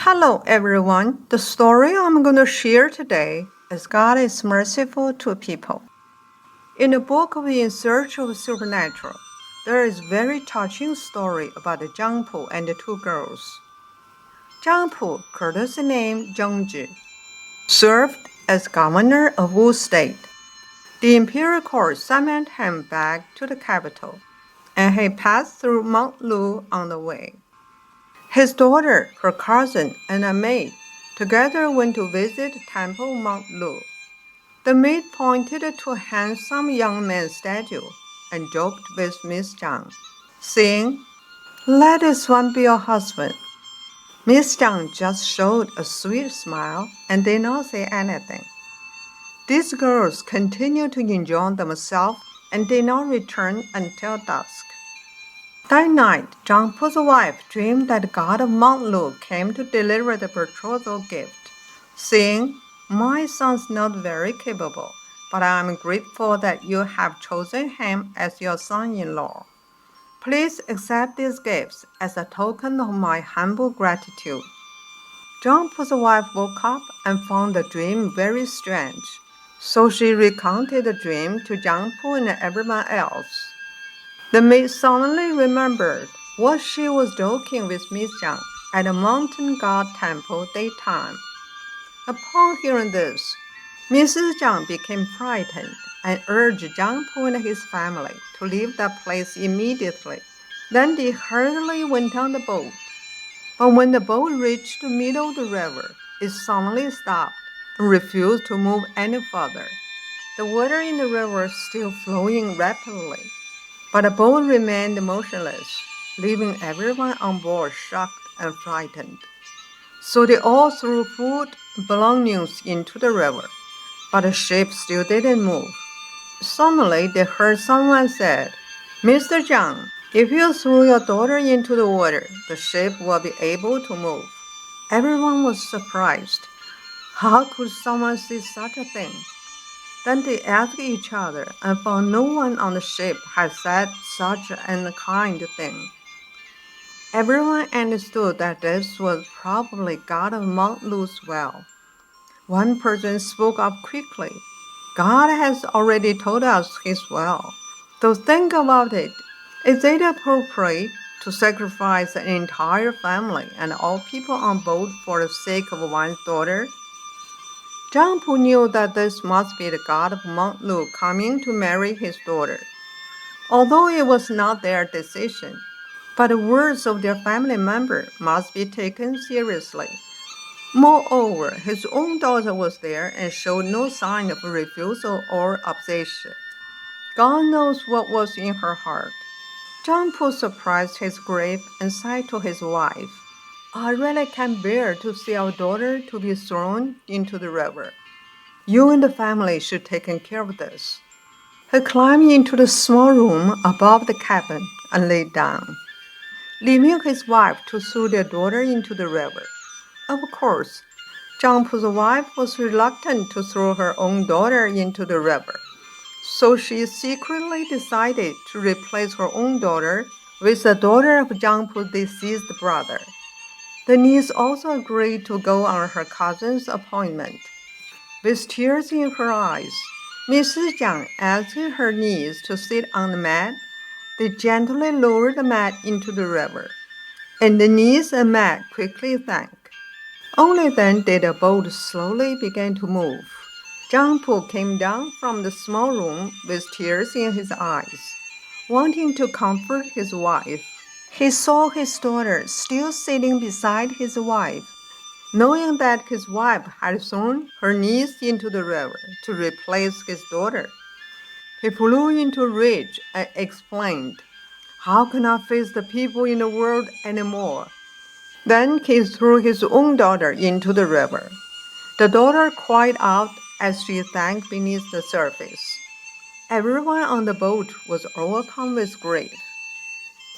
Hello everyone. The story I'm going to share today is God is merciful to people. In the book of In Search of Supernatural, there is a very touching story about Zhang Pu and the two girls. Zhang Pu, courtesy name Gongzhi, served as governor of Wu State. The imperial court summoned him back to the capital, and he passed through Mount Lu on the way. His daughter, her cousin, and a maid together went to visit Temple Mount Lu. The maid pointed to a handsome young man's statue and joked with Miss Zhang, saying, "Let this one be your husband." Miss Zhang just showed a sweet smile and did not say anything. These girls continued to enjoy themselves and did not return until dusk. That night, Zhang Pu's wife dreamed that the god of Mount Lu came to deliver the betrothal gift, saying, "My son's not very capable, but I am grateful that you have chosen him as your son-in-law. Please accept these gifts as a token of my humble gratitude." Zhang Pu's wife woke up and found the dream very strange, so she recounted the dream to Zhang Pu and everyone else. The maid suddenly remembered what she was joking with Miss Zhang at the mountain god temple daytime. Upon hearing this, Mrs. Zhang became frightened and urged Zhang Pu and his family to leave that place immediately. Then they hurriedly went on the boat. But when the boat reached the middle of the river, it suddenly stopped and refused to move any further. The water in the river was still flowing rapidly, but the boat remained motionless, leaving everyone on board shocked and frightened. So they all threw food and belongings into the river, but the ship still didn't move. Suddenly they heard someone say, "Mr. Zhang, if you throw your daughter into the water, the ship will be able to move." Everyone was surprised. How could someone say such a thing? Then they asked each other and found no one on the ship had said such an unkind thing. Everyone understood that this was probably God of Mount Lu's well. One person spoke up quickly. "God has already told us his will. So think about it. Is it appropriate to sacrifice an entire family and all people on board for the sake of one's daughter?" Zhang Pu knew that this must be the god of Mount Lu coming to marry his daughter, although it was not their decision. But the words of their family member must be taken seriously. Moreover, his own daughter was there and showed no sign of refusal or opposition. God knows what was in her heart. Zhang Pu surprised his grief and said to his wife, "I really can't bear to see our daughter to be thrown into the river. You and the family should take care of this." He climbed into the small room above the cabin and lay down, leaving his wife to throw their daughter into the river. Of course, Zhang Pu's wife was reluctant to throw her own daughter into the river, so she secretly decided to replace her own daughter with the daughter of Zhang Pu's deceased brother. The niece also agreed to go on her cousin's appointment. With tears in her eyes, Mrs. Zhang asked her niece to sit on the mat. They gently lowered the mat into the river, and the niece and mat quickly sank. Only then did the boat slowly begin to move. Zhang Pu came down from the small room with tears in his eyes, wanting to comfort his wife. He saw his daughter still sitting beside his wife. Knowing that his wife had thrown her niece into the river to replace his daughter, he flew into a rage and exclaimed, "How can I face the people in the world anymore?" Then he threw his own daughter into the river. The daughter cried out as she sank beneath the surface. Everyone on the boat was overcome with grief.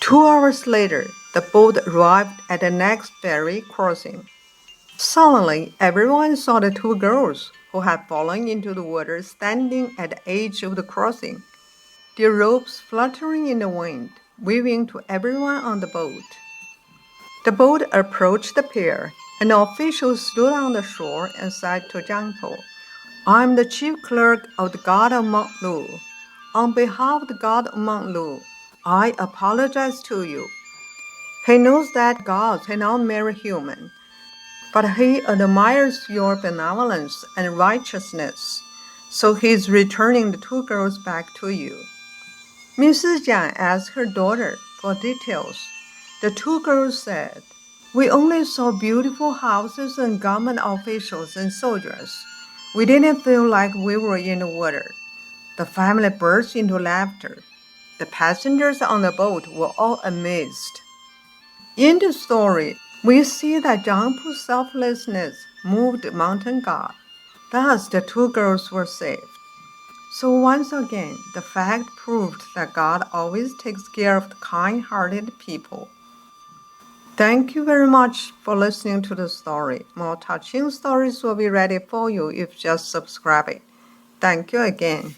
2 hours later, the boat arrived at the next ferry crossing. Suddenly, everyone saw the two girls who had fallen into the water standing at the edge of the crossing, their robes fluttering in the wind, waving to everyone on the boat. The boat approached the pair, An official stood on the shore and said to Zhang Pu, "I am the chief clerk of the god of Mount Lu. On behalf of the god of Mount Lu, I apologize to you. He knows that gods cannot marry human, but he admires your benevolence and righteousness, so he is returning the two girls back to you." Miss Zhang asked her daughter for details. The two girls said, "We only saw beautiful houses and government officials and soldiers. We didn't feel like we were in the water." The family burst into laughter. The passengers on the boat were all amazed. In the story, we see that Zhang Pu's selflessness moved the mountain god. Thus, the two girls were saved. So once again, the fact proved that God always takes care of the kind-hearted people. Thank you very much for listening to the story. More touching stories will be ready for you if you just subscribe it. Thank you again.